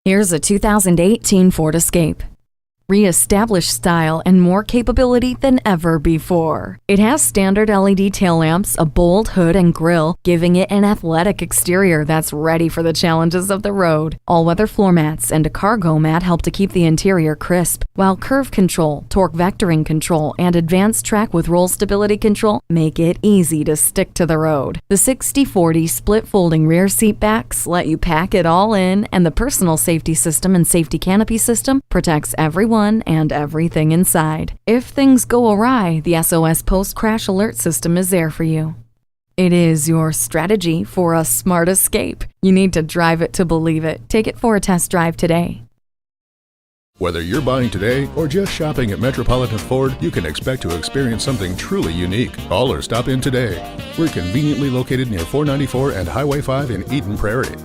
Here's a 2018 Ford Escape. Re-established style and more capability than ever before. It has standard LED tail lamps, a bold hood and grille, giving it an athletic exterior that's ready for the challenges of the road. All-weather floor mats and a cargo mat help to keep the interior crisp, while curve control, torque vectoring control, and advanced track with roll stability control make it easy to stick to the road. The 60/40 split folding rear seat backs let you pack it all in, and the personal safety system and safety canopy system protects everyone and everything inside. If things go awry, the SOS post-crash alert system is there for you. It is your strategy for a smart escape. You need to drive it to believe it. Take it for a test drive today. Whether you're buying today or just shopping at Metropolitan Ford, you can expect to experience something truly unique. Call or stop in today. We're conveniently located near 494 and Highway 5 in Eden Prairie.